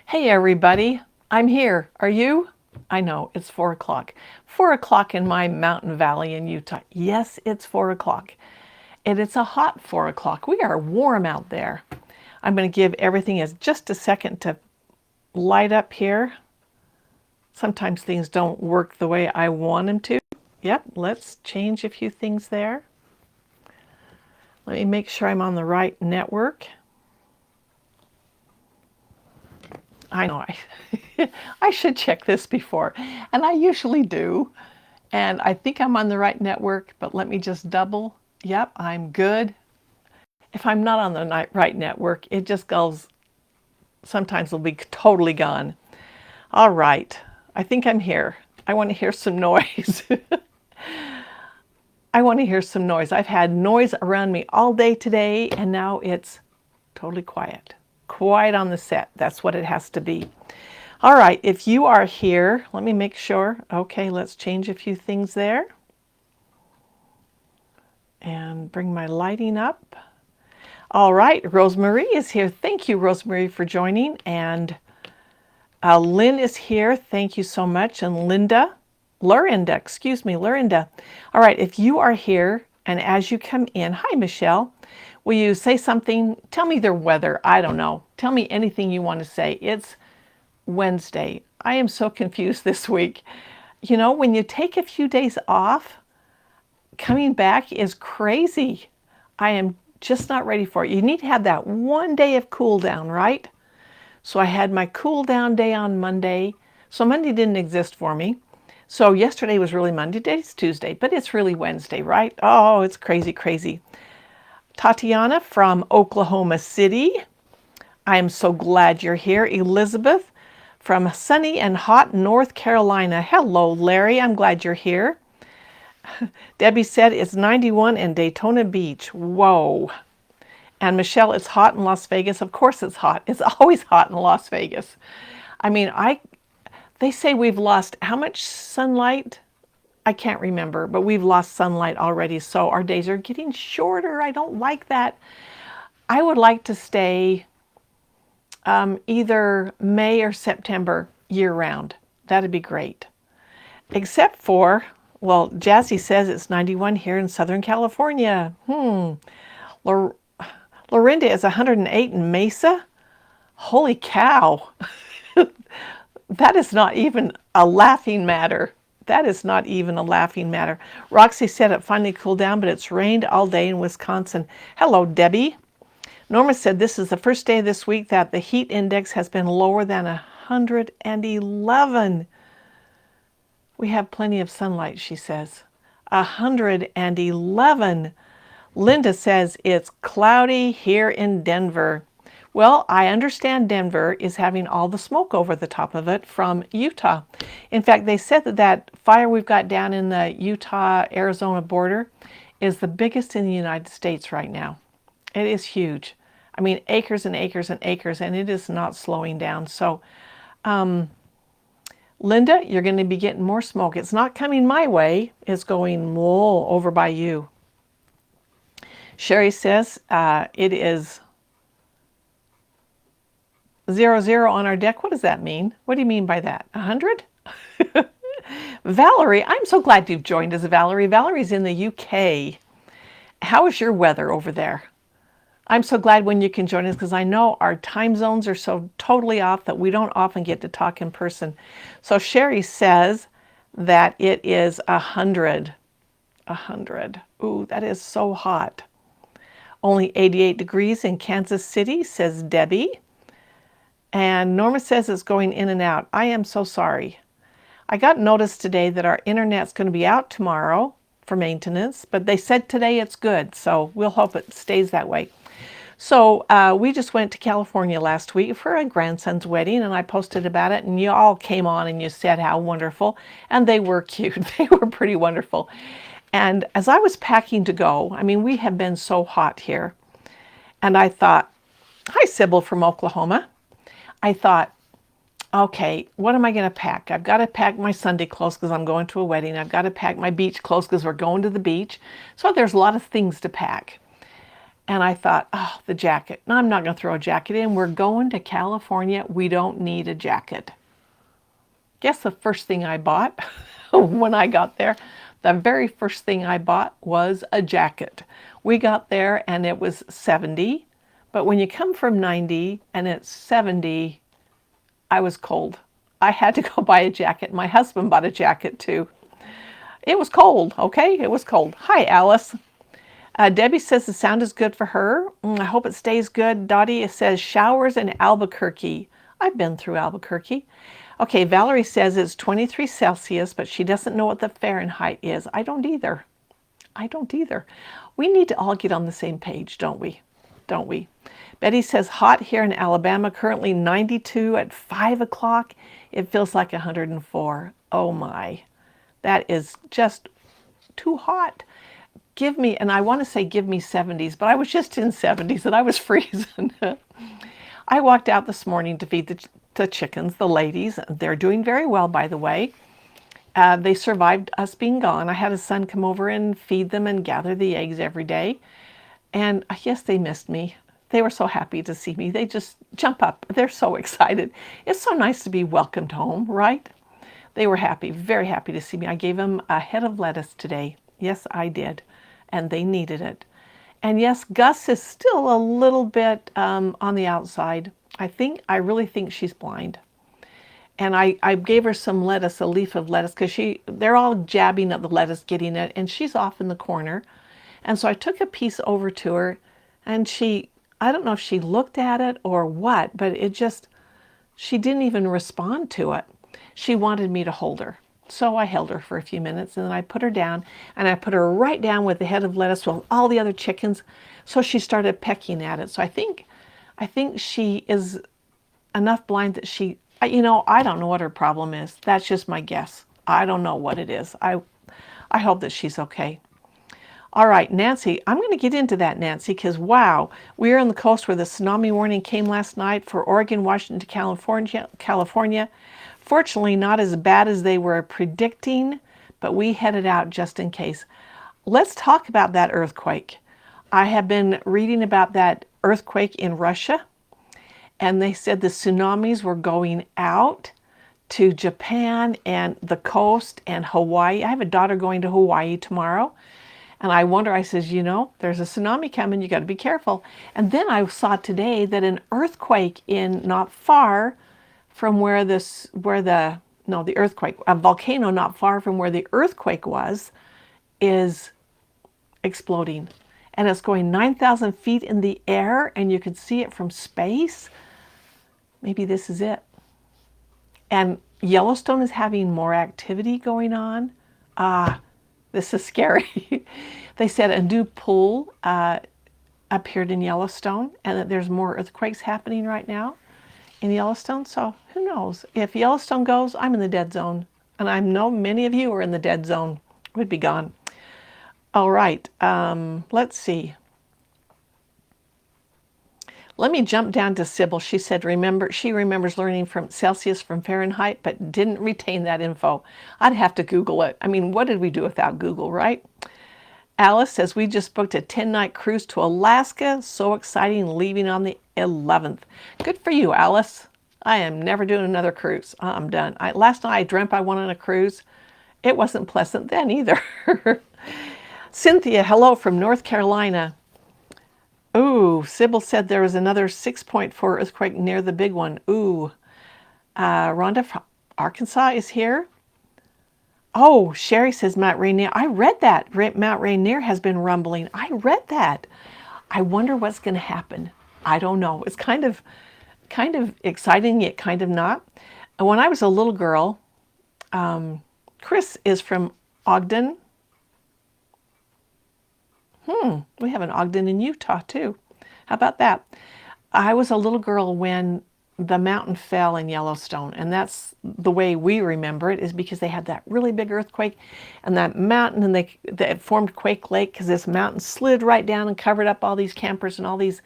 Hey everybody, I'm here. Are you? I know, it's 4 o'clock. 4 o'clock in my mountain valley in Utah. Yes, it's 4 o'clock. And it's a hot 4 o'clock. We are warm out there. I'm going to give everything just a second to light up here. Sometimes things don't work the way I want them to. Yep, let's change a few things there. Let me make sure I'm on the right network. I know I should check this before, and I usually do. And I think I'm on the right network, but let me just double. Yep, I'm good. If I'm not on the right network, it just goes, sometimes it'll be totally gone. All right, I think I'm here. I want to hear some noise. I want to hear some noise. I've had noise around me all day today, and now it's totally quiet. Quiet on the set. That's what it has to be. All right, if you are here, let me make sure. Okay, let's change a few things there. And bring my lighting up. All right, Rosemary is here. Thank you, Rosemary, for joining. And Lynn is here. Thank you so much. And Lorinda. All right, if you are here and as you come in, hi, Michelle. Will you say something? Tell me their weather. I don't know. Tell me anything you want to say. It's Wednesday. I am so confused this week. You know, when you take a few days off, coming back is crazy. I am just not ready for it. You need to have that one day of cool down, right? So I had my cool down day on Monday. So Monday didn't exist for me. So yesterday was really Monday, today's Tuesday, but it's really Wednesday, right? Oh, it's crazy, crazy. Tatiana from Oklahoma City. I am so glad you're here. Elizabeth from sunny and hot North Carolina. Hello, Larry. I'm glad you're here. Debbie said it's 91 in Daytona Beach. Whoa. And Michelle, it's hot in Las Vegas. Of course it's hot. It's always hot in Las Vegas. I mean, they say we've lost how much sunlight? I can't remember, but we've lost sunlight already. So our days are getting shorter. I don't like that. I would like to stay either May or September year round. That'd be great. Except for, well, Jazzy says it's 91 here in Southern California. Lorinda is 108 in Mesa. Holy cow. That is not even a laughing matter. That is not even a laughing matter. Roxy said it finally cooled down, but it's rained all day in Wisconsin. Hello, Debbie. Norma said this is the first day this week that the heat index has been lower than 111. We have plenty of sunlight, she says. 111. Linda says it's cloudy here in Denver. Well, I understand Denver is having all the smoke over the top of it from Utah. In fact, they said that fire we've got down in the Utah-Arizona border is the biggest in the United States right now. It is huge. I mean, acres and acres and acres, and it is not slowing down. So, Linda, you're going to be getting more smoke. It's not coming my way. It's going over by you. Sherry says it is 00 on our deck. What does that mean? What do you mean by that? 100? Valerie, I'm so glad you've joined us, Valerie. Valerie's in the UK. How is your weather over there? I'm so glad when you can join us because I know our time zones are so totally off that we don't often get to talk in person. So Sherry says that it is 100. 100. Ooh, that is so hot. Only 88 degrees in Kansas City, says Debbie. And Norma says it's going in and out. I am so sorry. I got notice today that our internet's going to be out tomorrow for maintenance, but they said today it's good, so we'll hope it stays that way. So we just went to California last week for a grandson's wedding, and I posted about it, and you all came on and you said how wonderful, and they were cute. They were pretty wonderful. And as I was packing to go, I mean, we have been so hot here, and I thought, hi, Sybil from Oklahoma. I thought, okay, what am I going to pack? I've got to pack my Sunday clothes because I'm going to a wedding. I've got to pack my beach clothes because we're going to the beach. So there's a lot of things to pack. And I thought, oh, the jacket. No, I'm not going to throw a jacket in. We're going to California. We don't need a jacket. Guess the first thing I bought when I got there, the very first thing I bought was a jacket. We got there and it was 70, but when you come from 90 and it's 70, I was cold. I had to go buy a jacket. My husband bought a jacket too. It was cold, okay? It was cold. Hi, Alice. Debbie says the sound is good for her. I hope it stays good. Dottie says showers in Albuquerque. I've been through Albuquerque. Okay, Valerie says it's 23 Celsius, but she doesn't know what the Fahrenheit is. I don't either. I don't either. We need to all get on the same page, don't we? Don't we? Betty says hot here in Alabama, currently 92 at 5 o'clock. It feels like 104. Oh my. That is just too hot. Give me, and I want to say give me 70s, but I was just in 70s and I was freezing. I walked out this morning to feed the chickens, the ladies. They're doing very well, by the way. They survived us being gone. I had a son come over and feed them and gather the eggs every day. And yes, they missed me. They were so happy to see me. They just jump up. They're so excited. It's so nice to be welcomed home, right? They were happy, very happy to see me. I gave them a head of lettuce today. Yes, I did. And they needed it. And yes, Gus is still a little bit on the outside. I really think she's blind. And I gave her some lettuce, a leaf of lettuce, because they're all jabbing at the lettuce, getting it, and she's off in the corner. And so I took a piece over to her, and I don't know if she looked at it or what, but she didn't even respond to it. She wanted me to hold her. So I held her for a few minutes, and then I put her down, and I put her right down with the head of lettuce with all the other chickens. So she started pecking at it. So I think she is enough blind that I don't know what her problem is. That's just my guess. I don't know what it is. I hope that she's okay. All right, Nancy, I'm going to get into that, Nancy, because wow, we are on the coast where the tsunami warning came last night for Oregon, Washington, California. Fortunately, not as bad as they were predicting, but we headed out just in case. Let's talk about that earthquake. I have been reading about that earthquake in Russia, and they said the tsunamis were going out to Japan and the coast and Hawaii. I have a daughter going to Hawaii tomorrow. And I says, there's a tsunami coming, you got to be careful. And then I saw today that an earthquake not far from a volcano not far from where the earthquake was, is exploding. And it's going 9,000 feet in the air, and you can see it from space. Maybe this is it. And Yellowstone is having more activity going on. This is scary. They said a new pool appeared in Yellowstone, and that there's more earthquakes happening right now in Yellowstone. So who knows? If Yellowstone goes, I'm in the dead zone. And I know many of you are in the dead zone. Would be gone. All right. Let's see. Let me jump down to Sybil. She said, she remembers learning from Celsius from Fahrenheit, but didn't retain that info. I'd have to Google it. I mean, what did we do without Google, right? Alice says, we just booked a 10-night cruise to Alaska. So exciting, leaving on the 11th. Good for you, Alice. I am never doing another cruise. I'm done. Last night I dreamt I went on a cruise. It wasn't pleasant then either. Cynthia, hello from North Carolina. Ooh, Sybil said there was another 6.4 earthquake near the big one. Ooh. Rhonda from Arkansas is here. Oh, Sherry says Mount Rainier. I read that. Mount Rainier has been rumbling. I read that. I wonder what's going to happen. I don't know. It's kind of exciting, yet kind of not. And when I was a little girl, Chris is from Ogden. We have an Ogden in Utah too. How about that? I was a little girl when the mountain fell in Yellowstone, and that's the way we remember it, is because they had that really big earthquake and that mountain, and they formed Quake Lake because this mountain slid right down and covered up all these campers and all these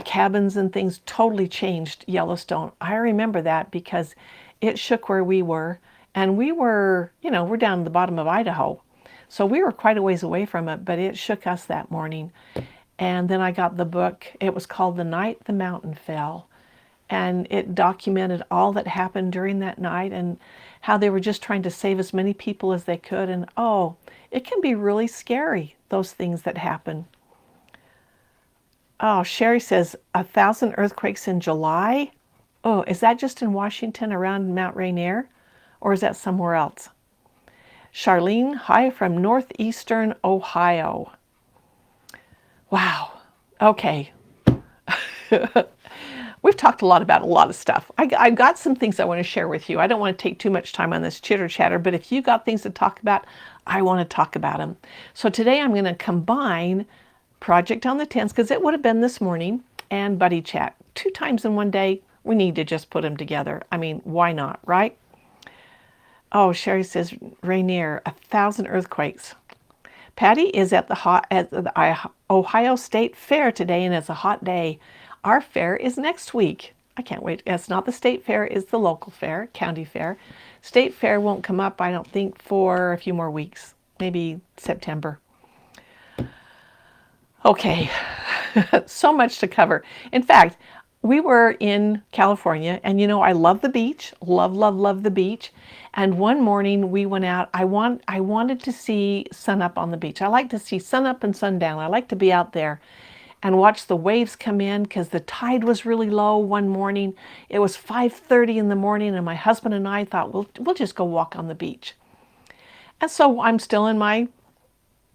cabins and things. Totally changed Yellowstone. I remember that because it shook where we were, and we were, we're down at the bottom of Idaho. So we were quite a ways away from it, but it shook us that morning. And then I got the book. It was called The Night the Mountain Fell. And it documented all that happened during that night and how they were just trying to save as many people as they could. And oh, it can be really scary, those things that happen. Oh, Sherry says 1,000 earthquakes in July. Oh, is that just in Washington around Mount Rainier? Or is that somewhere else? Charlene, hi from northeastern Ohio. Wow. Okay. We've talked a lot about a lot of stuff. I've got some things I want to share with you. I don't want to take too much time on this chitter chatter, but if you got things to talk about, I want to talk about them. So today I'm going to combine Project on the 10s, because it would have been this morning, and Buddy Chat. 2 times in one day, we need to just put them together. I mean, why not, right? Oh, Sherry says, Rainier, 1,000 earthquakes. Patty is at the Ohio State Fair today, and it's a hot day. Our fair is next week. I can't wait. It's not the state fair, it's the local fair, county fair. State fair won't come up, I don't think, for a few more weeks, maybe September. Okay, so much to cover. In fact, we were in California, and you know, I love the beach, love, love, love the beach. And one morning we went out. I wanted to see sun up on the beach. I like to see sun up and sundown. I like to be out there and watch the waves come in, because the tide was really low one morning. It was 5:30 in the morning, and my husband and I thought, we'll just go walk on the beach. And so I'm still in my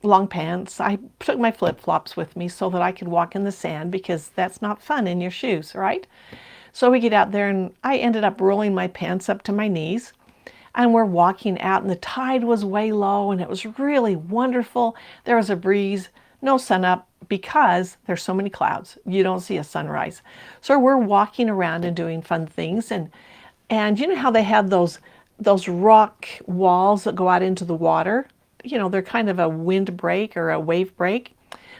long pants. I took my flip-flops with me so that I could walk in the sand, because that's not fun in your shoes, right? So we get out there, and I ended up rolling my pants up to my knees, and we're walking out, and the tide was way low, and it was really wonderful. There was a breeze, no sun up, because there's so many clouds. You don't see a sunrise. So we're walking around and doing fun things, and you know how they have those rock walls that go out into the water? You know, they're kind of a wind break or a wave break.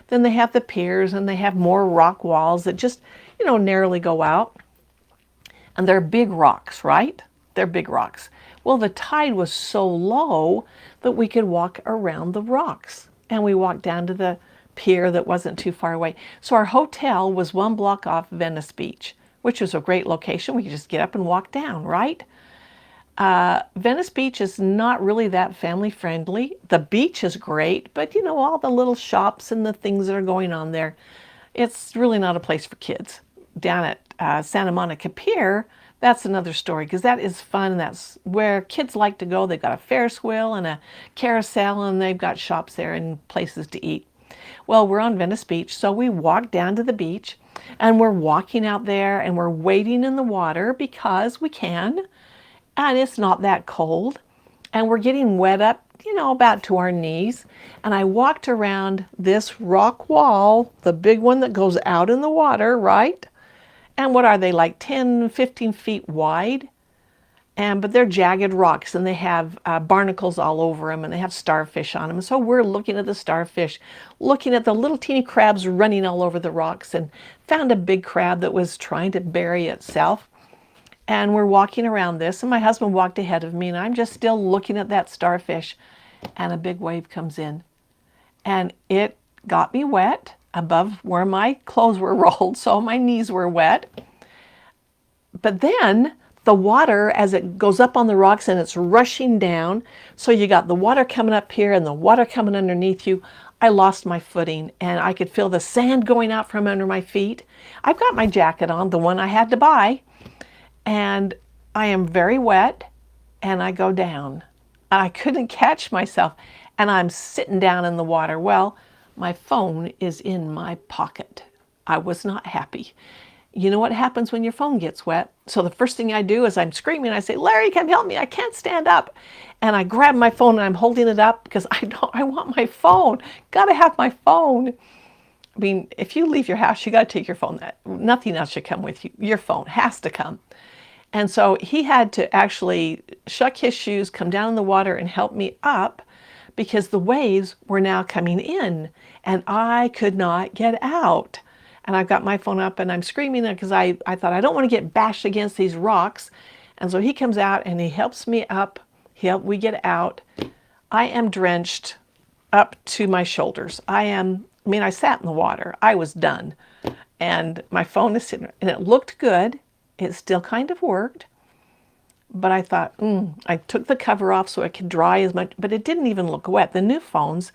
Then they have the piers, and they have more rock walls that just, you know, narrowly go out. And they're big rocks, right? They're big rocks. Well, the tide was so low that we could walk around the rocks. And we walked down to the pier that wasn't too far away. So our hotel was 1 block off Venice Beach, which was a great location. We could just get up and walk down, right? Venice Beach is not really that family friendly. The beach is great, but you know, all the little shops and the things that are going on there, it's really not a place for kids. Down at Santa Monica Pier, that's another story, because that is fun, and that's where kids like to go. They've got a Ferris wheel and a carousel, and they've got shops there and places to eat. Well, we're on Venice Beach, so we walked down to the beach, and we're walking out there, and we're wading in the water because we can, and it's not that cold, and we're getting wet up, you know, about to our knees. And I walked around this rock wall, the big one that goes out in the water, right? And what are they, like 10, 15 feet wide? But they're jagged rocks, and they have barnacles all over them, and they have starfish on them. So we're looking at the starfish, looking at the little teeny crabs running all over the rocks, and found a big crab that was trying to bury itself. And we're walking around this, and my husband walked ahead of me, and I'm just still looking at that starfish, and a big wave comes in. And it got me wet above where my clothes were rolled, so my knees were wet. But then the water, as it goes up on the rocks and it's rushing down, so you got the water coming up here and the water coming underneath you, I lost my footing, and I could feel the sand going out from under my feet. I've got my jacket on, the one I had to buy, and I am very wet, and I go down. I couldn't catch myself, and I'm sitting down in the water. Well, my phone is in my pocket. I was not happy. You know what happens when your phone gets wet? So the first thing I do is I'm screaming. I say, Larry, come help me. I can't stand up. And I grab my phone, and I'm holding it up because I want my phone. Got to have my phone. I mean, if you leave your house, you got to take your phone. Nothing else should come with you. Your phone has to come. And so he had to actually shuck his shoes, come down in the water, and help me up, because the waves were now coming in, and I could not get out. And I've got my phone up, and I'm screaming because I thought, I don't want to get bashed against these rocks. And so he comes out, and he helps me up. We get out. I am drenched up to my shoulders. I am I mean, I sat in the water. I was done. And my phone is sitting, and it looked good. It still kind of worked. But I thought, I took the cover off so it could dry as much, but it didn't even look wet. The new phones,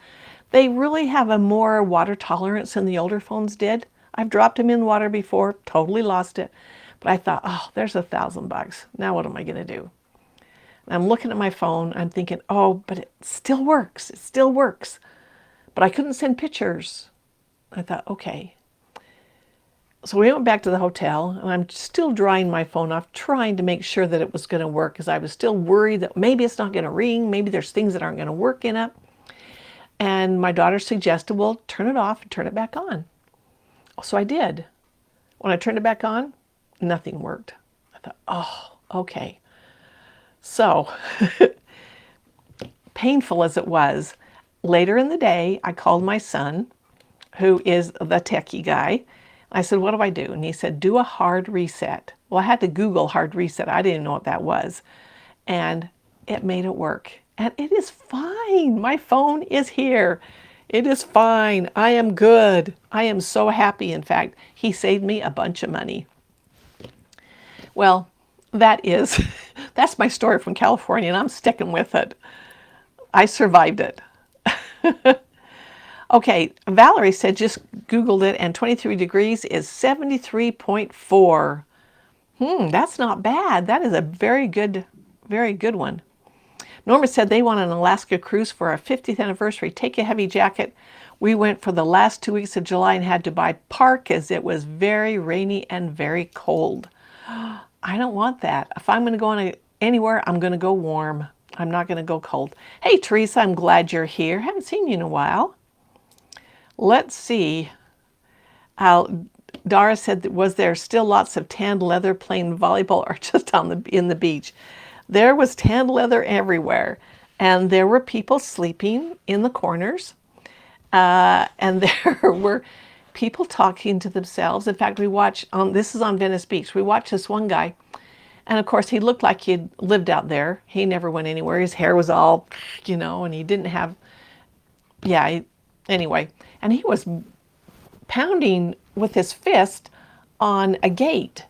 they really have a more water tolerance than the older phones did. I've dropped them in water before, totally lost it. But I thought, oh, there's $1,000. Now what am I going to do? And I'm looking at my phone. I'm thinking, oh, but it still works. It still works. But I couldn't send pictures. I thought, okay. So we went back to the hotel, and I'm still drying my phone off, trying to make sure that it was going to work, because I was still worried that maybe it's not going to ring, maybe there's things that aren't going to work in it. And my daughter suggested, well, turn it off and turn it back on. So I did. When I turned it back on, nothing worked. I thought, oh, okay. So, painful as it was, later in the day, I called my son, who is the techie guy. I said, what do I do? And he said, do a hard reset. Well, I had to Google hard reset. I didn't know what that was. And it made it work. And it is fine. My phone is here. It is fine. I am good. I am so happy. In fact, he saved me a bunch of money. Well, that's my story from California, and I'm sticking with it. I survived it. Okay, Valerie said just Googled it, and 23 degrees is 73.4. That's not bad. That is a very good one. Norma said they want an Alaska cruise for our 50th anniversary. Take a heavy jacket. We went for the last 2 weeks of July and had to buy parkas. It was very rainy and very cold. I don't want that. If I'm going to go anywhere, I'm going to go warm. I'm not going to go cold. Hey, Teresa, I'm glad you're here. Haven't seen you in a while. Let's see. Dara said, was there still lots of tanned leather playing volleyball or just in the beach? There was tanned leather everywhere. And there were people sleeping in the corners. And there were people talking to themselves. In fact, we watched, this is on Venice Beach, we watched this one guy. And of course, he looked like he'd lived out there. He never went anywhere. His hair was all, and he didn't have, anyway. And he was pounding with his fist on a gate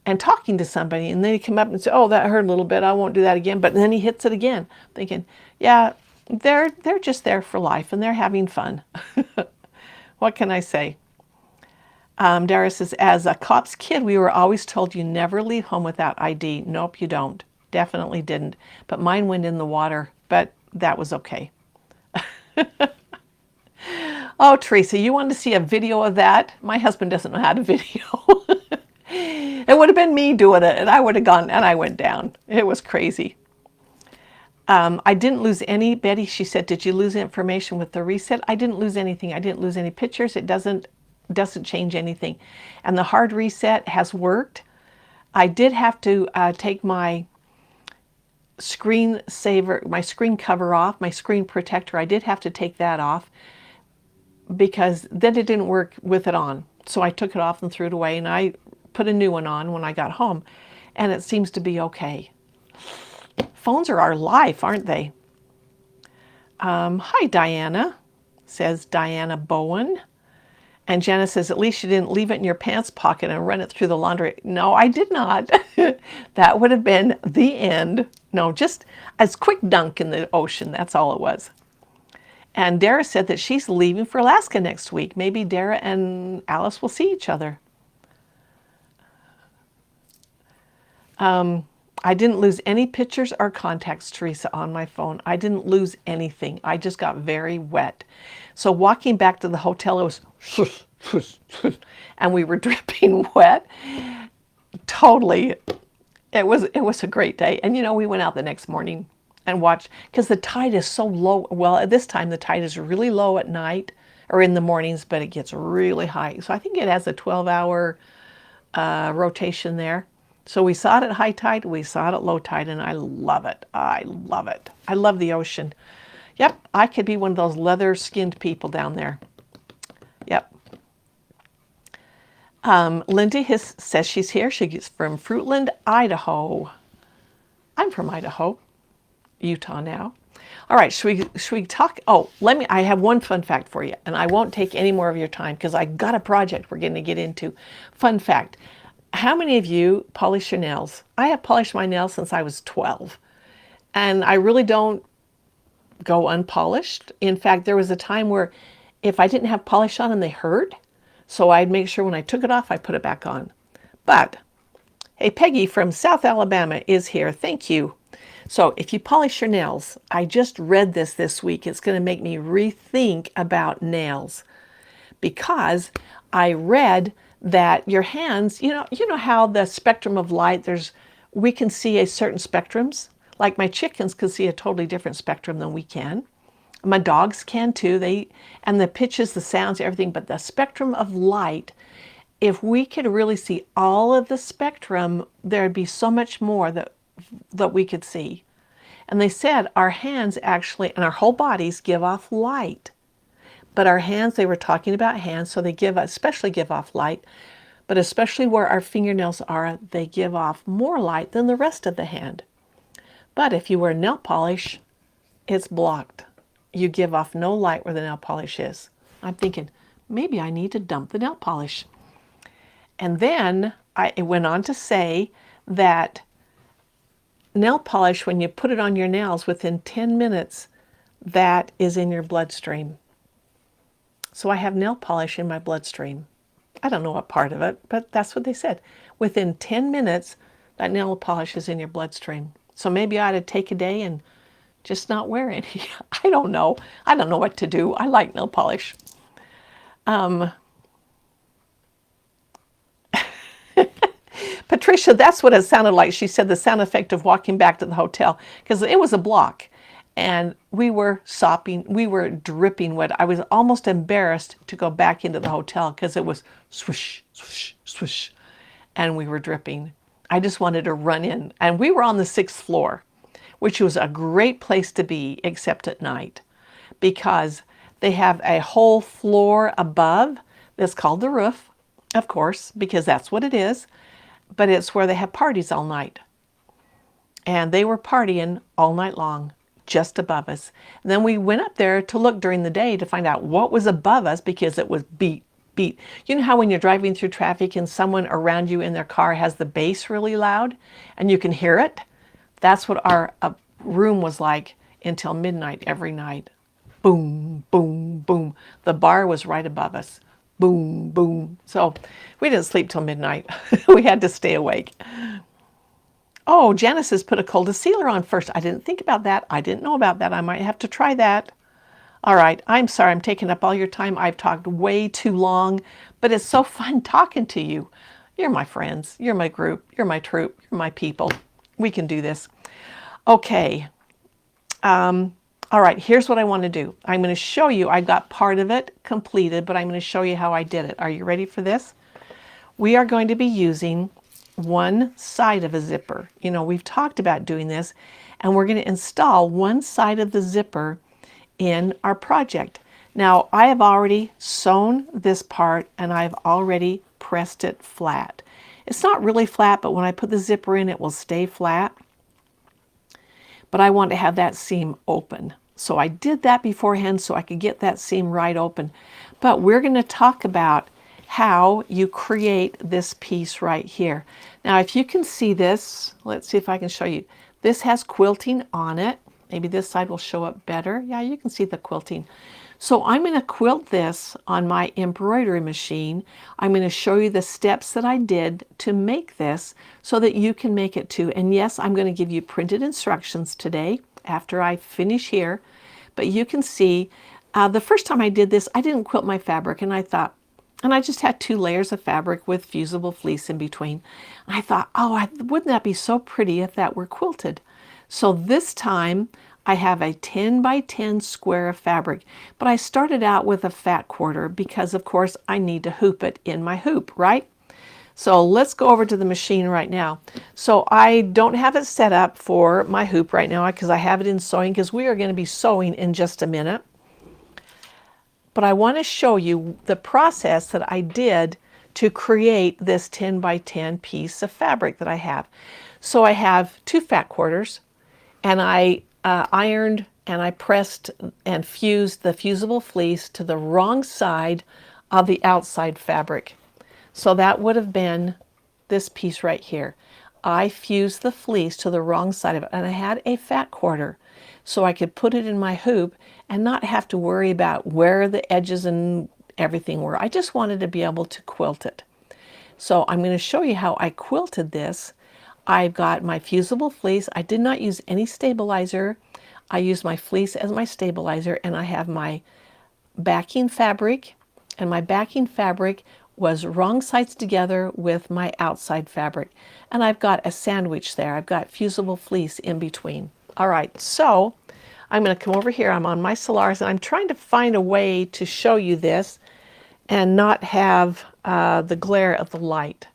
and talking to somebody. And then he'd come up and say, oh, that hurt a little bit. I won't do that again. But then he hits it again, thinking, yeah, they're just there for life and they're having fun. What can I say? Dara says, as a cop's kid, we were always told you never leave home without ID. Nope, you don't. Definitely didn't. But mine went in the water, but that was okay. Oh, Teresa, you wanted to see a video of that? My husband doesn't know how to video. It would have been me doing it, and I would have gone, and I went down. It was crazy. I didn't lose any. Betty, she said, did you lose information with the reset? I didn't lose anything. I didn't lose any pictures. It doesn't change anything. And the hard reset has worked. I did have to take my screen saver, my screen cover off, my screen protector. I did have to take that off because then it didn't work with it on. So I took it off and threw it away, and I put a new one on when I got home, and it seems to be okay. Phones are our life, aren't they? Hi, Diana, says Diana Bowen. And Janice says, at least you didn't leave it in your pants pocket and run it through the laundry. No, I did not. That would have been the end. No, just a quick dunk in the ocean. That's all it was. And Dara said that she's leaving for Alaska next week. Maybe Dara and Alice will see each other. I didn't lose any pictures or contacts, Teresa, on my phone. I didn't lose anything. I just got very wet. So walking back to the hotel, it was, and we were dripping wet. Totally. It was a great day. And we went out the next morning and watched, because the tide is so low. Well, at this time, the tide is really low at night or in the mornings, but it gets really high. So I think it has a 12-hour rotation there. So we saw it at high tide, we saw it at low tide, and I love it. I love it. I love the ocean. Yep, I could be one of those leather-skinned people down there. Yep. Linda says she's here. She's from Fruitland, Idaho. I'm from Idaho, Utah now. All right, should we talk? Oh, I have one fun fact for you, and I won't take any more of your time because I got a project we're going to get into. Fun fact. How many of you polish your nails? I have polished my nails since I was 12, and I really don't go unpolished. In fact, there was a time where if I didn't have polish on them, they hurt. So I'd make sure when I took it off, I put it back on. But, hey, Peggy from South Alabama is here. Thank you. So if you polish your nails, I just read this week. It's going to make me rethink about nails because I read that your hands, you know how the spectrum of light, we can see a certain spectrums. Like my chickens can see a totally different spectrum than we can. My dogs can too. And the pitches, the sounds, everything, but the spectrum of light, if we could really see all of the spectrum, there'd be so much more that we could see. And they said our hands actually, and our whole bodies give off light. But our hands, they were talking about hands, so they especially give off light. But especially where our fingernails are, they give off more light than the rest of the hand. But if you wear nail polish, it's blocked. You give off no light where the nail polish is. I'm thinking, maybe I need to dump the nail polish. And then it went on to say that nail polish, when you put it on your nails within 10 minutes, that is in your bloodstream. So I have nail polish in my bloodstream. I don't know what part of it, but that's what they said. Within 10 minutes, that nail polish is in your bloodstream. So maybe I ought to take a day and just not wear any. I don't know. I don't know what to do. I like nail polish. Patricia, that's what it sounded like. She said the sound effect of walking back to the hotel, because it was a block. And we were sopping, we were dripping wet. I was almost embarrassed to go back into the hotel because it was swish, swish, swish, and we were dripping. I just wanted to run in. And we were on the 6th floor, which was a great place to be, except at night, because they have a whole floor above that's called the roof, of course, because that's what it is. But it's where they have parties all night. And they were partying all night long, just above us. And then we went up there to look during the day to find out what was above us, because it was beat. You know how when you're driving through traffic and someone around you in their car has the bass really loud and you can hear it? That's what our room was like until midnight every night. Boom, boom, boom. The bar was right above us. Boom, boom. So we didn't sleep till midnight. We had to stay awake. Oh, Janice has put a cold sealer on first. I didn't think about that. I didn't know about that. I might have to try that. All right. I'm sorry I'm taking up all your time. I've talked way too long, but it's so fun talking to you. You're my friends. You're my group. You're my troop. You're my people. We can do this. Okay. All right, here's what I want to do. I'm going to show you, I got part of it completed, but I'm going to show you how I did it. Are you ready for this? We are going to be using one side of a zipper. You know, we've talked about doing this, and we're going to install one side of the zipper in our project. Now, I have already sewn this part, and I've already pressed it flat. It's not really flat, but when I put the zipper in, it will stay flat. But I want to have that seam open. So I did that beforehand so I could get that seam right open. But we're going to talk about how you create this piece right here. Now, if you can see this, let's see if I can show you. This has quilting on it. Maybe this side will show up better. Yeah, you can see the quilting. So I'm going to quilt this on my embroidery machine. I'm going to show you the steps that I did to make this so that you can make it too. And yes, I'm going to give you printed instructions today after I finish here. But you can see the first time I did this, I didn't quilt my fabric, and I thought, and I just had 2 layers of fabric with fusible fleece in between. And I thought, oh, wouldn't that be so pretty if that were quilted? So this time I have a 10 by 10 square of fabric, but I started out with a fat quarter because of course I need to hoop it in my hoop, right? So let's go over to the machine right now. So I don't have it set up for my hoop right now because I have it in sewing, because we are going to be sewing in just a minute. But I want to show you the process that I did to create this 10 by 10 piece of fabric that I have. So I have 2 fat quarters, and I ironed and I pressed and fused the fusible fleece to the wrong side of the outside fabric. So that would have been this piece right here. I fused the fleece to the wrong side of it, and I had a fat quarter so I could put it in my hoop and not have to worry about where the edges and everything were. I just wanted to be able to quilt it. So I'm going to show you how I quilted this. I've got my fusible fleece. I did not use any stabilizer. I used my fleece as my stabilizer, and I have my backing fabric, and my backing fabric was wrong sides together with my outside fabric. And I've got a sandwich there. I've got fusible fleece in between. All right, so I'm going to come over here. I'm on my Solaris, and I'm trying to find a way to show you this and not have the glare of the light,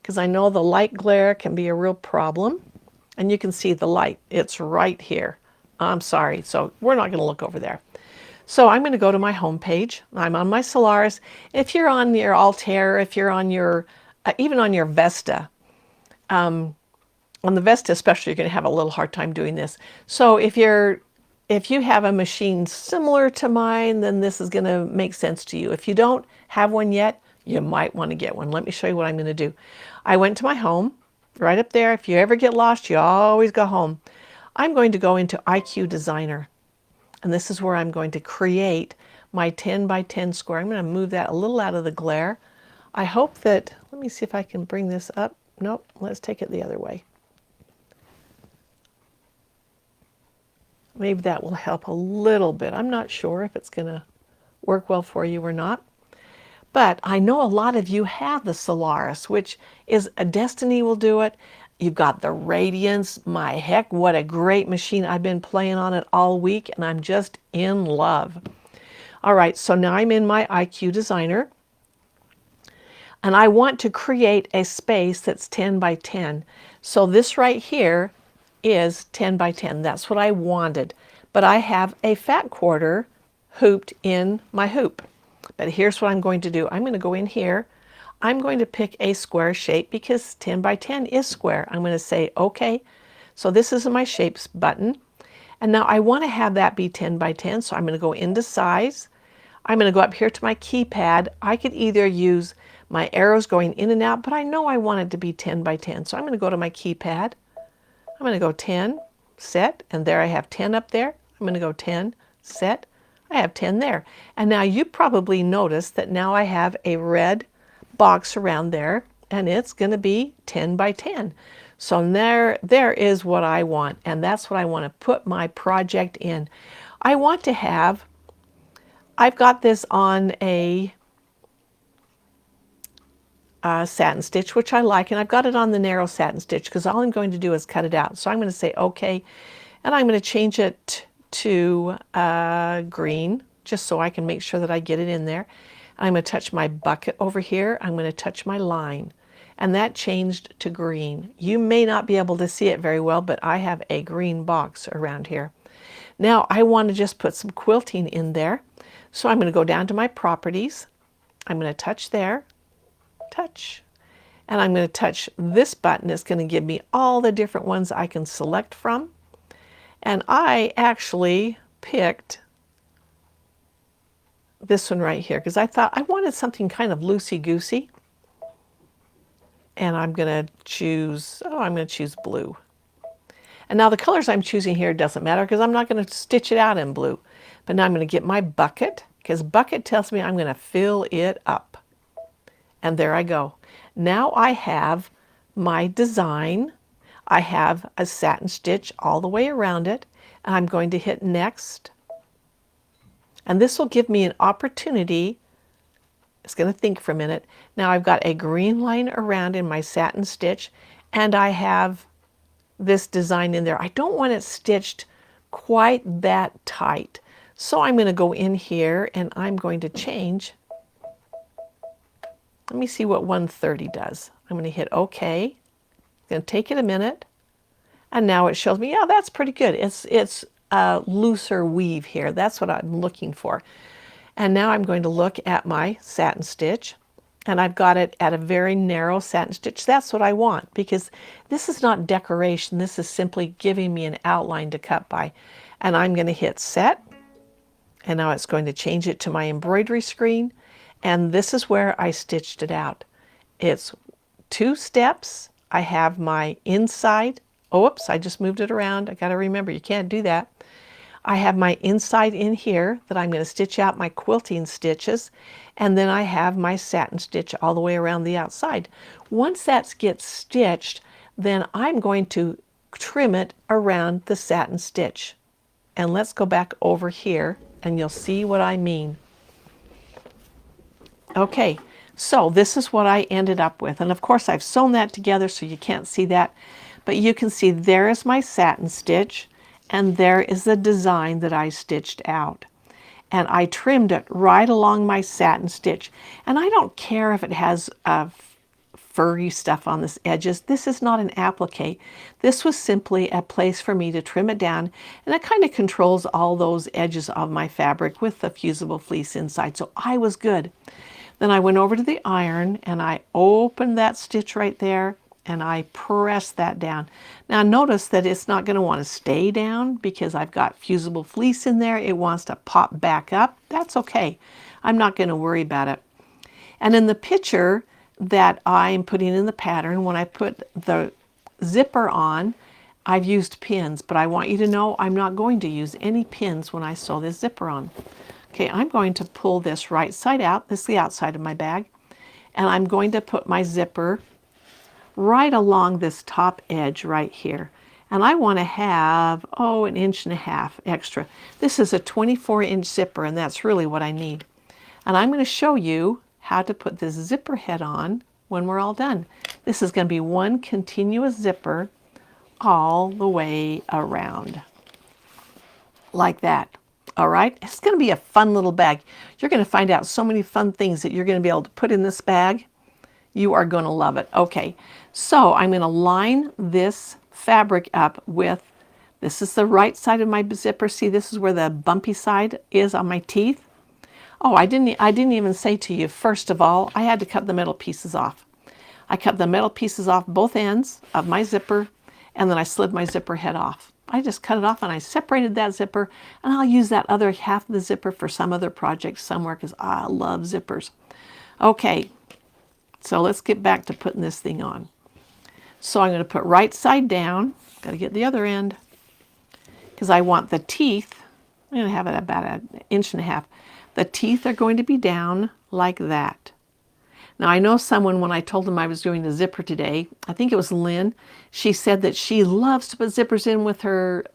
because I know the light glare can be a real problem. And you can see the light. It's right here. I'm sorry, so we're not going to look over there. So I'm going to go to my home page. I'm on my Solaris. If you're on your Altair, if you're on your, even on your Vesta, on the Vesta especially, you're going to have a little hard time doing this. So if you have a machine similar to mine, then this is going to make sense to you. If you don't have one yet, you might want to get one. Let me show you what I'm going to do. I went to my home, right up there. If you ever get lost, you always go home. I'm going to go into IQ Designer. And this is where I'm going to create my 10 by 10 square. I'm going to move that a little out of the glare. I hope that, let me see if I can bring this up. Nope, let's take it the other way. Maybe that will help a little bit. I'm not sure if it's going to work well for you or not. But I know a lot of you have the Solaris, which is a Destiny will do it. You've got the Radiance. My heck, what a great machine. I've been playing on it all week, and I'm just in love. All right, so now I'm in my IQ Designer, and I want to create a space that's 10 by 10. So this right here is 10 by 10. That's what I wanted. But I have a fat quarter hooped in my hoop. But here's what I'm going to do. I'm going to go in here. I'm going to pick a square shape because 10 by 10 is square. I'm going to say, okay. So this is my shapes button. And now I want to have that be 10 by 10. So I'm going to go into size. I'm going to go up here to my keypad. I could either use my arrows going in and out, but I know I want it to be 10 by 10. So I'm going to go to my keypad. I'm going to go 10, set, and there I have 10 up there. I'm going to go 10, set. I have 10 there. And now you probably noticed that now I have a red box around there, and it's going to be 10 by 10. So there is what I want, and that's what I want to put my project in. I want to have, I've got this on a satin stitch, which I like, and I've got it on the narrow satin stitch because all I'm going to do is cut it out. So I'm going to say okay, and I'm going to change it to green just so I can make sure that I get it in there. I'm going to touch my bucket over here. I'm going to touch my line, and that changed to green. You may not be able to see it very well, but I have a green box around here. Now I want to just put some quilting in there. So I'm going to go down to my properties. I'm going to touch there, touch, and I'm going to touch this button. It's going to give me all the different ones I can select from. And I actually picked this one right here because I thought I wanted something kind of loosey-goosey. And I'm going to choose, I'm going to choose blue. And now the colors I'm choosing here doesn't matter because I'm not going to stitch it out in blue. But now I'm going to get my bucket because bucket tells me I'm going to fill it up. And there I go. Now I have my design. I have a satin stitch all the way around it, and I'm going to hit next. And this will give me an opportunity. It's going to think for a minute. Now I've got a green line around in my satin stitch, and I have this design in there. I don't want it stitched quite that tight. So I'm going to go in here and I'm going to change. Let me see what 130 does. I'm going to hit OK. It's going to take it a minute. And now it shows me, yeah, that's pretty good. It's a looser weave here. That's what I'm looking for. And now I'm going to look at my satin stitch. And I've got it at a very narrow satin stitch. That's what I want because this is not decoration. This is simply giving me an outline to cut by. And I'm going to hit set. And now it's going to change it to my embroidery screen. And this is where I stitched it out. It's 2 steps. I have my inside. Oops, I just moved it around. I got to remember, you can't do that. I have my inside in here that I'm going to stitch out my quilting stitches. And then I have my satin stitch all the way around the outside. Once that gets stitched, then I'm going to trim it around the satin stitch. And let's go back over here and you'll see what I mean. Okay, so this is what I ended up with. And of course I've sewn that together so you can't see that. But you can see there is my satin stitch and there is the design that I stitched out. And I trimmed it right along my satin stitch. And I don't care if it has furry stuff on the edges. This is not an applique. This was simply a place for me to trim it down, and it kind of controls all those edges of my fabric with the fusible fleece inside. So I was good. Then I went over to the iron and I opened that stitch right there and I pressed that down. Now notice that it's not going to want to stay down because I've got fusible fleece in there. It wants to pop back up. That's okay. I'm not going to worry about it. And in the picture that I'm putting in the pattern, when I put the zipper on, I've used pins, but I want you to know I'm not going to use any pins when I sew this zipper on. Okay, I'm going to pull this right side out. This is the outside of my bag. And I'm going to put my zipper right along this top edge right here. And I want to have, an 1.5 inches extra. This is a 24-inch zipper, and that's really what I need. And I'm going to show you how to put this zipper head on when we're all done. This is going to be one continuous zipper all the way around. Like that. All right, it's going to be a fun little bag. You're going to find out so many fun things that you're going to be able to put in this bag. You are going to love it. Okay, so I'm going to line this fabric up with, this is the right side of my zipper. See, this is where the bumpy side is on my teeth. Oh, I didn't even say to you, first of all, I had to cut the metal pieces off. I cut the metal pieces off both ends of my zipper, and then I slid my zipper head off. I just cut it off and I separated that zipper, and I'll use that other half of the zipper for some other project somewhere because I love zippers. Okay, so let's get back to putting this thing on. So I'm going to put right side down. Got to get the other end because I want the teeth. I'm going to have it about 1.5 inches. The teeth are going to be down like that. Now I know someone, when I told them I was doing a zipper today, I think it was Lynn, she said that she loves to put zippers in with her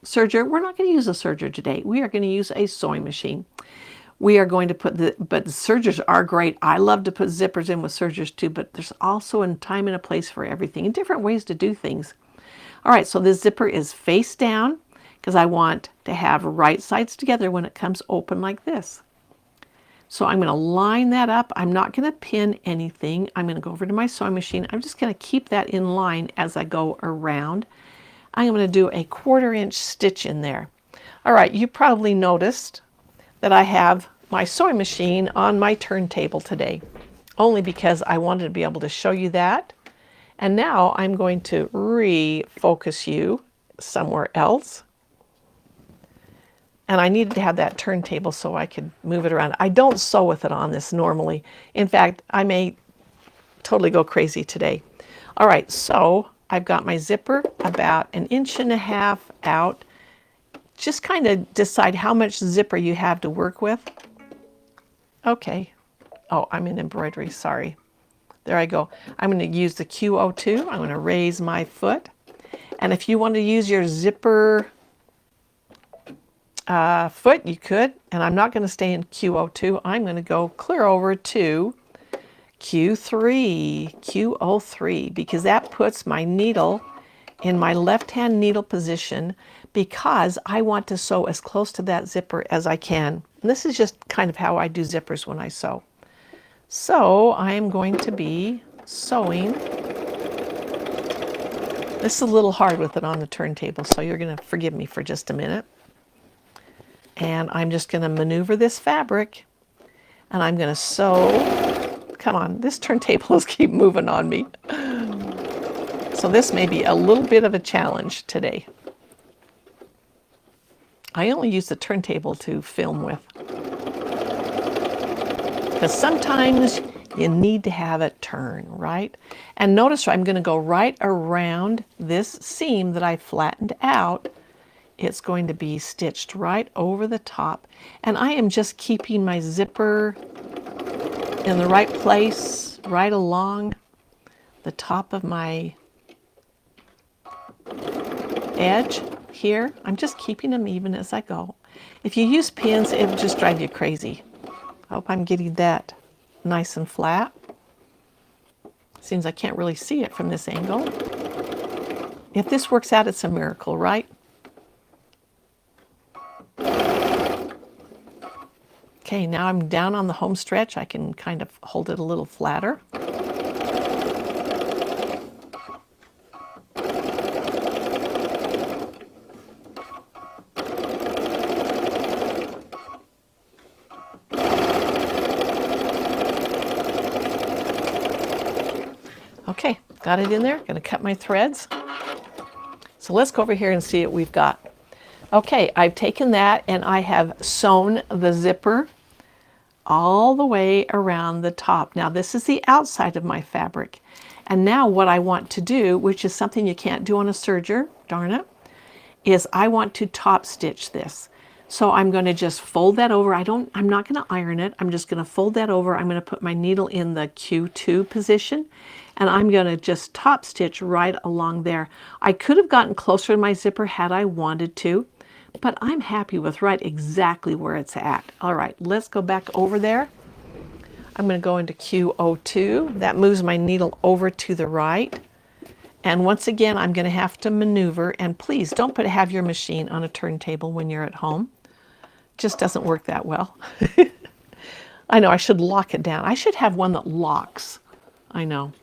serger. We're not going to use a serger today. We are going to use a sewing machine. We are going to put but the sergers are great. I love to put zippers in with sergers too, but there's also a time and a place for everything and different ways to do things. All right, so this zipper is face down because I want to have right sides together when it comes open like this. So I'm going to line that up. I'm not going to pin anything. I'm going to go over to my sewing machine. I'm just going to keep that in line as I go around. I'm going to do a 1/4 inch stitch in there. All right, you probably noticed that I have my sewing machine on my turntable today, only because I wanted to be able to show you that. And now I'm going to refocus you somewhere else. And I needed to have that turntable so I could move it around. I don't sew with it on this normally. In fact, I may totally go crazy today. All right, so I've got my zipper about 1.5 inches out. Just kind of decide how much zipper you have to work with. Okay. Oh, I'm in embroidery, sorry. There I go. I'm going to use the Q02. I'm going to raise my foot. And if you want to use your zipper foot, you could, and I'm not going to stay in Q02. I'm going to go clear over to Q03, because that puts my needle in my left-hand needle position because I want to sew as close to that zipper as I can. And this is just kind of how I do zippers when I sew. So I'm going to be sewing. This is a little hard with it on the turntable, so you're going to forgive me for just a minute. And I'm just going to maneuver this fabric, and I'm going to sew. Come on, this turntables keep moving on me. So this may be a little bit of a challenge today. I only use the turntable to film with, because sometimes you need to have it turn, right? And notice I'm going to go right around this seam that I flattened out. It's going to be stitched right over the top. And I am just keeping my zipper in the right place, right along the top of my edge here. I'm just keeping them even as I go. If you use pins, it will just drive you crazy. I hope I'm getting that nice and flat. Seems I can't really see it from this angle. If this works out, it's a miracle, right? Okay, now I'm down on the home stretch. I can kind of hold it a little flatter. Okay, got it in there. Gonna cut my threads. So let's go over here and see what we've got. Okay, I've taken that and I have sewn the zipper all the way around the top. Now this is the outside of my fabric. And now what I want to do, which is something you can't do on a serger, darn it, is I want to top stitch this. So I'm going to just fold that over. I'm not going to iron it. I'm just going to fold that over. I'm going to put my needle in the Q2 position and I'm going to just top stitch right along there. I could have gotten closer to my zipper had I wanted to, but I'm happy with right exactly where it's at. All right, let's go back over there. I'm going to go into Q02. That moves my needle over to the right. And once again, I'm going to have to maneuver. And please don't have your machine on a turntable when you're at home. It just doesn't work that well. I know I should lock it down. I should have one that locks. I know.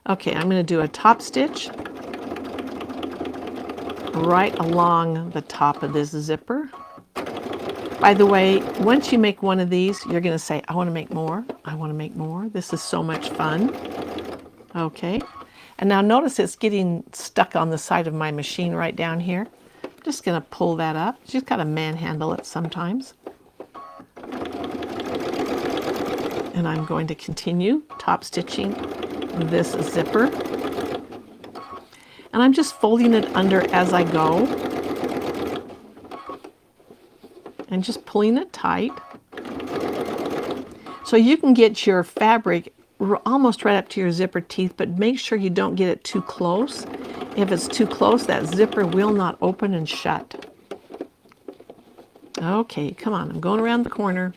Okay, I'm going to do a top stitch right along the top of this zipper. By the way, once you make one of these, you're going to say, I want to make more. I want to make more. This is so much fun. Okay. And now notice it's getting stuck on the side of my machine right down here. I'm just going to pull that up. You just got to manhandle it sometimes. And I'm going to continue top stitching this zipper. And I'm just folding it under as I go. And just pulling it tight. So you can get your fabric almost right up to your zipper teeth, but make sure you don't get it too close. If it's too close, that zipper will not open and shut. Okay, come on, I'm going around the corner.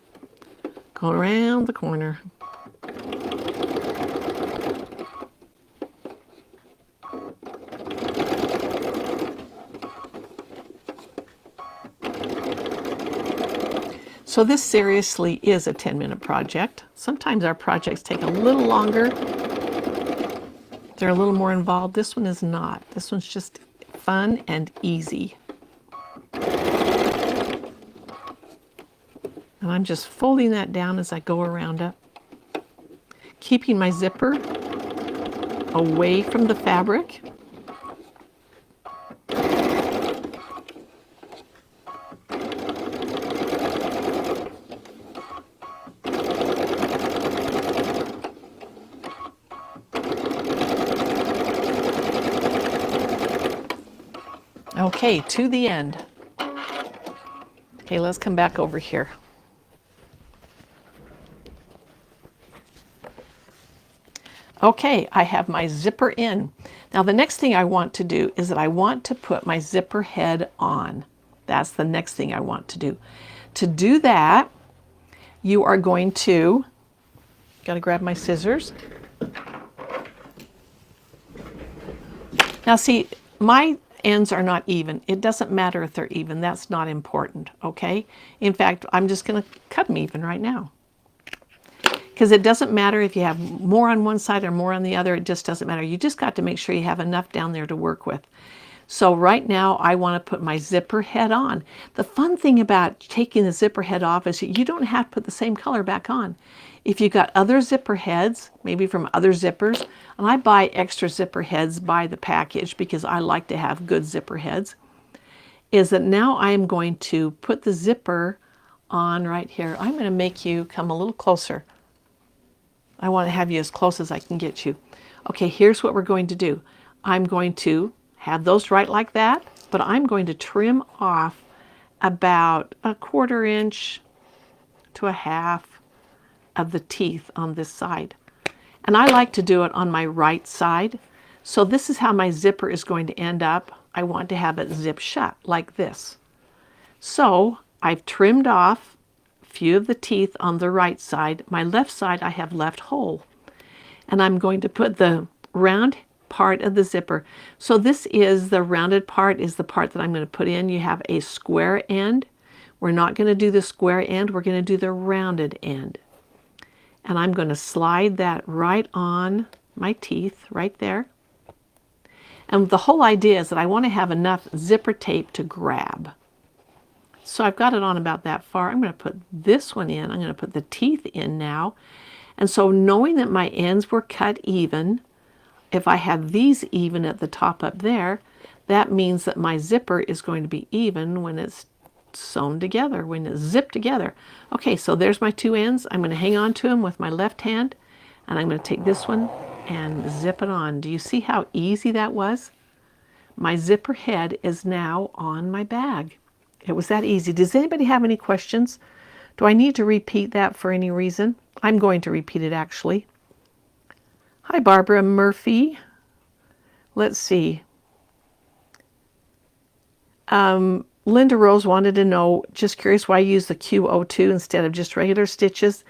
Going around the corner. So this seriously is a 10-minute project. Sometimes our projects take a little longer. They're a little more involved. This one is not. This one's just fun and easy. And I'm just folding that down as I go around it, keeping my zipper away from the fabric. Okay, to the end. Okay, let's come back over here. Okay, I have my zipper in. Now the next thing I want to do is that I want to put my zipper head on. That's the next thing I want to do. To do that, you are going to, gotta grab my scissors. Now see, my ends are not even. It doesn't matter if they're even. That's not important, okay? In fact, I'm just going to cut them even right now. Because it doesn't matter if you have more on one side or more on the other. It just doesn't matter. You just got to make sure you have enough down there to work with. So right now, I want to put my zipper head on. The fun thing about taking the zipper head off is you don't have to put the same color back on. If you've got other zipper heads, maybe from other zippers, and I buy extra zipper heads by the package because I like to have good zipper heads. is that now I am going to put the zipper on right here. I'm going to make you come a little closer. I want to have you as close as I can get you. Okay, here's what we're going to do. I'm going to have those right like that, but I'm going to trim off about 1/4 inch to a half of the teeth on this side. And I like to do it on my right side. So this is how my zipper is going to end up. I want to have it zip shut like this. So I've trimmed off a few of the teeth on the right side. My left side I have left whole. And I'm going to put the round part of the zipper. So this is the rounded part, is the part that I'm going to put in. You have a square end. We're not going to do the square end. We're going to do the rounded end. And I'm going to slide that right on my teeth right there. And the whole idea is that I want to have enough zipper tape to grab. So I've got it on about that far. I'm going to put this one in. I'm going to put the teeth in now. And so knowing that my ends were cut even, if I have these even at the top up there, that means that my zipper is going to be even when it's sewn together, when it's zipped together. Okay, so there's my two ends. I'm going to hang on to them with my left hand, and I'm going to take this one and zip it on. Do you see how easy that was? My zipper head is now on my bag. It was that easy. Does anybody have any questions? Do I need to repeat that for any reason? I'm going to repeat it actually. Hi, Barbara Murphy. Let's see. Linda Rose wanted to know, just curious why you use the Q02 instead of just regular stitches.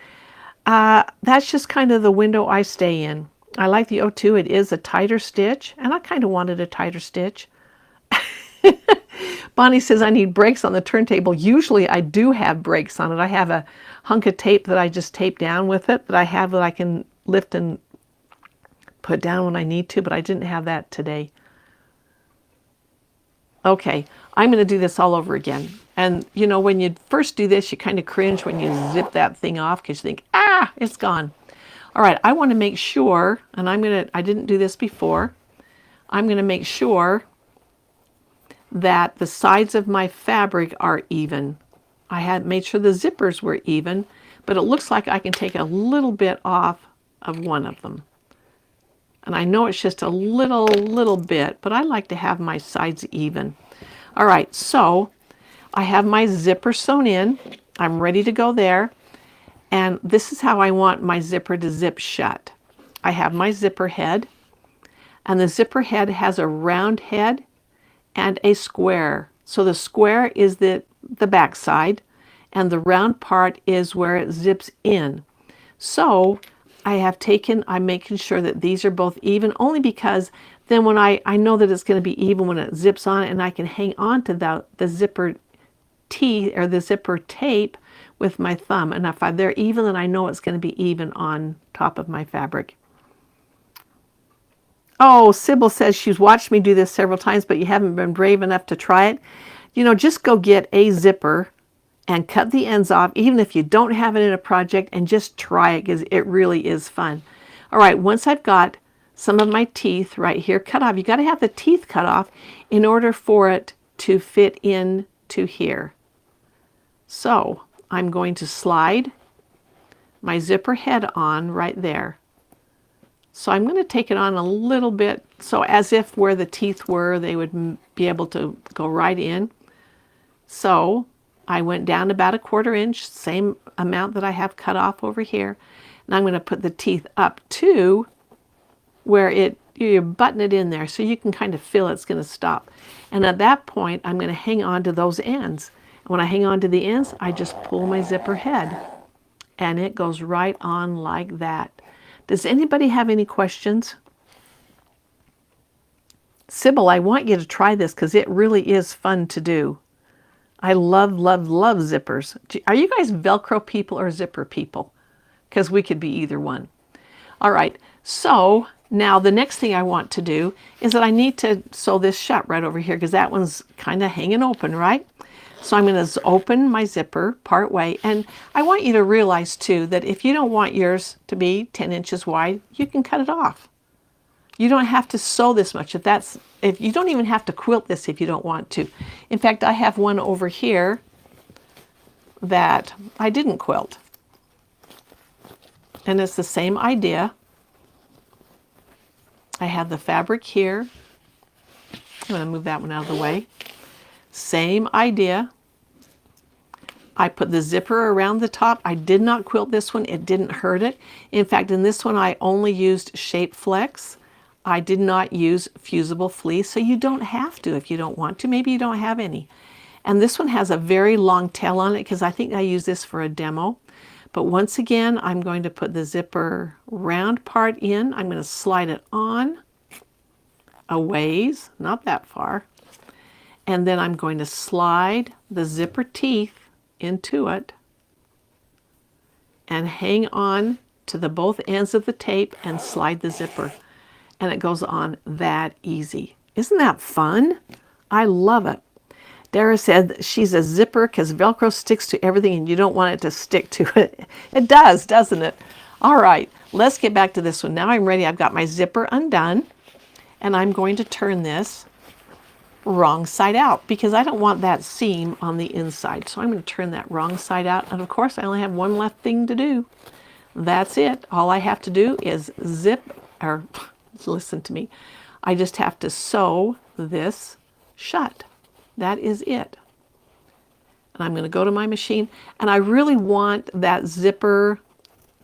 That's just kind of the window I stay in. I like the O2. It is a tighter stitch, and I kind of wanted a tighter stitch. Bonnie says I need breaks on the turntable. Usually I do have breaks on it. I have a hunk of tape that I just tape down with it that I have that I can lift and put down when I need to, but I didn't have that today. Okay, I'm going to do this all over again. And you know, when you first do this, you kind of cringe when you zip that thing off because you think, ah, it's gone. All right, I want to make sure, and I didn't do this before. I'm going to make sure that the sides of my fabric are even. I had made sure the zippers were even, but it looks like I can take a little bit off of one of them. And I know it's just a little bit, but I like to have my sides even. All right, so I have my zipper sewn in. I'm ready to go there. And this is how I want my zipper to zip shut. I have my zipper head, and the zipper head has a round head and a square. So the square is the back side, and the round part is where it zips in. So I'm making sure that these are both even, only because then when I know that it's going to be even when it zips on, and I can hang on to the zipper teeth or the zipper tape with my thumb. And if they're even, then I know it's going to be even on top of my fabric. Oh, Sybil says she's watched me do this several times, but you haven't been brave enough to try it. You know, just go get a zipper and cut the ends off, even if you don't have it in a project, and just try it because it really is fun. All right, once I've got some of my teeth right here cut off, you got to have the teeth cut off in order for it to fit into here. So I'm going to slide my zipper head on right there. So I'm going to take it on a little bit, so as if where the teeth were, they would be able to go right in. So I went down about 1/4 inch, same amount that I have cut off over here. And I'm going to put the teeth up to where you button it in there so you can kind of feel it's going to stop. And at that point, I'm going to hang on to those ends. And when I hang on to the ends, I just pull my zipper head, and it goes right on like that. Does anybody have any questions? Sybil, I want you to try this because it really is fun to do. I love zippers. Are you guys Velcro people or zipper people? Because we could be either one. All right, so now the next thing I want to do is that I need to sew this shut right over here because that one's kind of hanging open, right? So I'm going to open my zipper part way, and I want you to realize too that if you don't want yours to be 10 inches wide, you can cut it off. You don't have to sew this much. If you don't even have to quilt this if you don't want to. In fact, I have one over here that I didn't quilt. And it's the same idea. I have the fabric here. I'm going to move that one out of the way. Same idea. I put the zipper around the top. I did not quilt this one. It didn't hurt it. In fact, in this one, I only used Shape Flex. I did not use fusible fleece, so you don't have to if you don't want to. Maybe you don't have any. And this one has a very long tail on it because I think I use this for a demo. But once again, I'm going to put the zipper round part in. I'm going to slide it on a ways, not that far. And then I'm going to slide the zipper teeth into it and hang on to the both ends of the tape and slide the zipper. And it goes on that easy. Isn't that fun? I love it. Dara said she's a zipper because Velcro sticks to everything and you don't want it to stick to it. It does, doesn't it? All right, let's get back to this one. Now I'm ready. I've got my zipper undone and I'm going to turn this wrong side out because I don't want that seam on the inside. So I'm going to turn that wrong side out. And of course, I only have one left thing to do. That's it. All I have to do is listen to me. I just have to sew this shut. That is it. And I'm going to go to my machine and I really want that zipper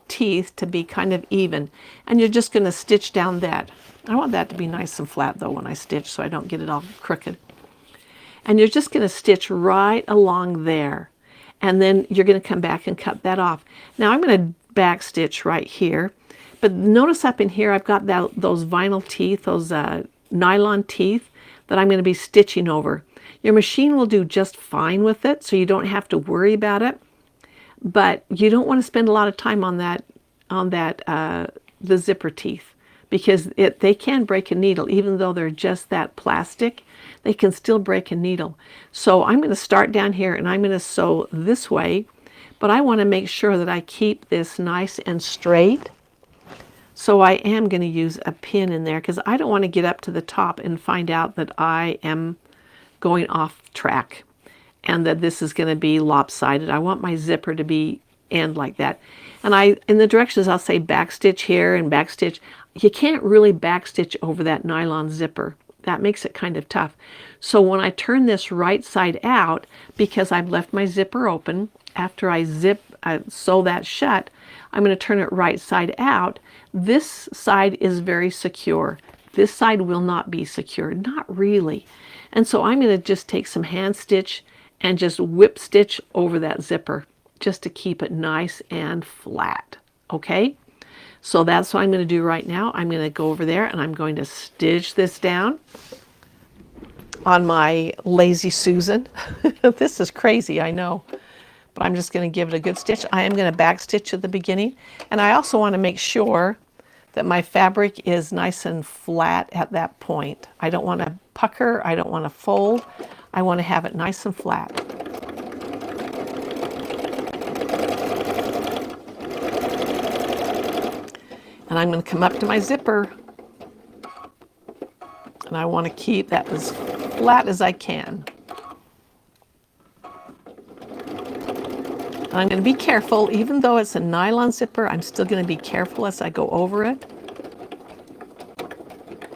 teeth to be kind of even. And you're just going to stitch down that. I want that to be nice and flat though when I stitch so I don't get it all crooked. And you're just going to stitch right along there. And then you're going to come back and cut that off. Now I'm going to back stitch right here. But notice up in here I've got those vinyl teeth, those nylon teeth that I'm going to be stitching over. Your machine will do just fine with it, so you don't have to worry about it. But you don't want to spend a lot of time on the zipper teeth because they can break a needle. Even though they're just that plastic, they can still break a needle. So I'm going to start down here and I'm going to sew this way, but I want to make sure that I keep this nice and straight. So I am going to use a pin in there because I don't want to get up to the top and find out that I am going off track and that this is going to be lopsided. I want my zipper to be end like that. And in the directions I'll say backstitch here and backstitch. You can't really backstitch over that nylon zipper. That makes it kind of tough. So when I turn this right side out, because I've left my zipper open, after I sew that shut, I'm going to turn it right side out. This side is very secure. This side will not be secure, not really. And so I'm going to just take some hand stitch and just whip stitch over that zipper just to keep it nice and flat. Okay? So that's what I'm going to do right now. I'm going to go over there and I'm going to stitch this down on my Lazy Susan. This is crazy, I know. But I'm just going to give it a good stitch. I am going to back stitch at the beginning. And I also want to make sure that my fabric is nice and flat at that point. I don't want to pucker. I don't want to fold. I want to have it nice and flat. And I'm going to come up to my zipper. And I want to keep that as flat as I can. I'm going to be careful, even though it's a nylon zipper, I'm still going to be careful as I go over it.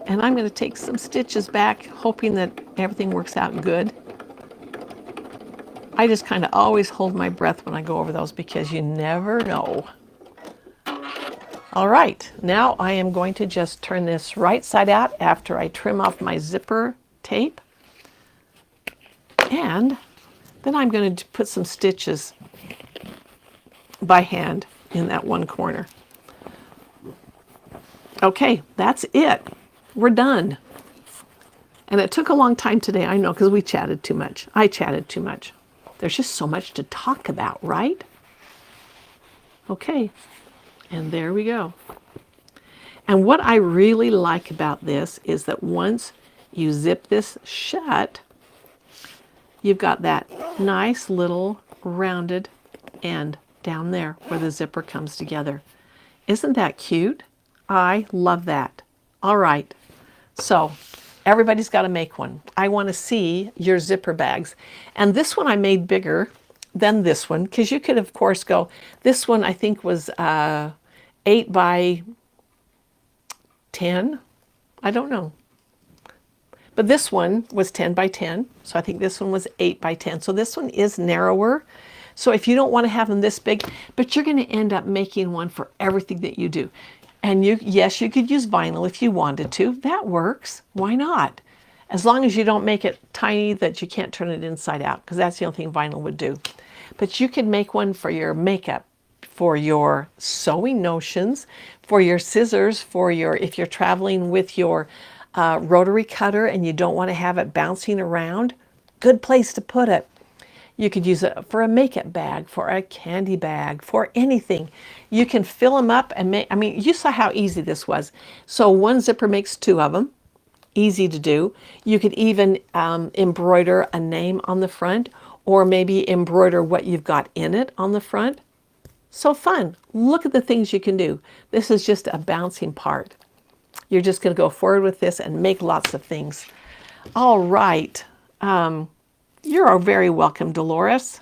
And I'm going to take some stitches back, hoping that everything works out good. I just kind of always hold my breath when I go over those because you never know. All right, now I am going to just turn this right side out after I trim off my zipper tape. And then I'm going to put some stitches by hand in that one corner. Okay, that's it. We're done. And it took a long time today, I know, because we chatted too much. I chatted too much. There's just so much to talk about, right? Okay, and there we go. And what I really like about this is that once you zip this shut, you've got that nice little rounded end down there where the zipper comes together. Isn't that cute? I love that. All right. So everybody's got to make one. I want to see your zipper bags. And this one I made bigger than this one, because you could, of course, go, this one I think was 8 by 10. I don't know. But this one was 10 by 10. So I think this one was 8 by 10. So this one is narrower. So if you don't want to have them this big, but you're going to end up making one for everything that you do. And yes, you could use vinyl if you wanted to. That works. Why not? As long as you don't make it tiny that you can't turn it inside out, because that's the only thing vinyl would do. But you could make one for your makeup, for your sewing notions, for your scissors, for your, if you're traveling with your rotary cutter and you don't want to have it bouncing around, good place to put it. You could use it for a makeup bag, for a candy bag, for anything. You can fill them up and make, I mean, you saw how easy this was. So one zipper makes 2 of them. Easy to do. You could even embroider a name on the front, or maybe embroider what you've got in it on the front. So fun. Look at the things you can do. This is just a bouncing part. You're just going to go forward with this and make lots of things. All right. You're very welcome, Dolores.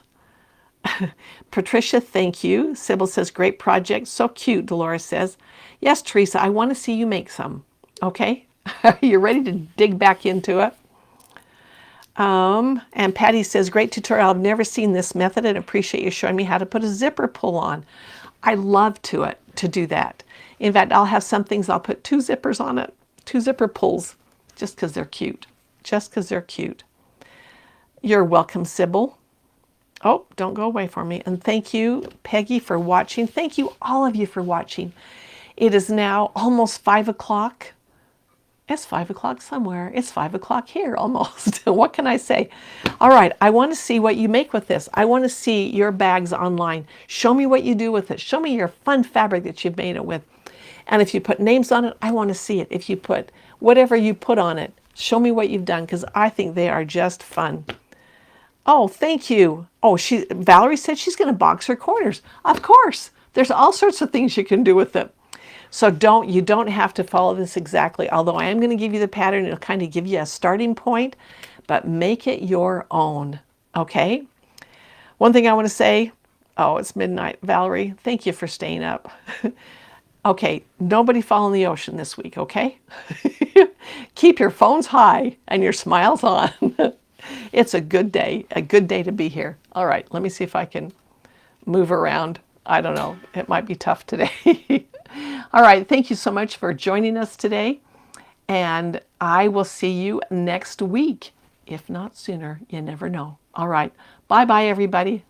Patricia, thank you. Sybil says, great project. So cute, Dolores says. Yes, Teresa, I want to see you make some. Okay? You're ready to dig back into it. And Patty says, great tutorial. I've never seen this method and appreciate you showing me how to put a zipper pull on. I love to do that. In fact, I'll have some things I'll put 2 zippers on it, 2 zipper pulls, just because they're cute. Just because they're cute. You're welcome, Sybil. Oh, don't go away from me. And thank you, Peggy, for watching. Thank you, all of you, for watching. It is now almost 5 o'clock. It's 5 o'clock somewhere. It's 5 o'clock here almost. What can I say? All right, I want to see what you make with this. I want to see your bags online. Show me what you do with it. Show me your fun fabric that you've made it with. And if you put names on it, I want to see it. If you put whatever you put on it, show me what you've done, because I think they are just fun. Oh, thank you. Oh, Valerie said she's going to box her corners. Of course. There's all sorts of things you can do with it. So you don't have to follow this exactly, although I am going to give you the pattern. It'll kind of give you a starting point, but make it your own, okay? One thing I want to say, oh, it's midnight. Valerie, thank you for staying up. Okay, nobody fall in the ocean this week, okay? Keep your phones high and your smiles on. It's a good day to be here. All right, let me see if I can move around. I don't know, it might be tough today. All right, thank you so much for joining us today. And I will see you next week. If not sooner, you never know. All right, bye-bye, everybody.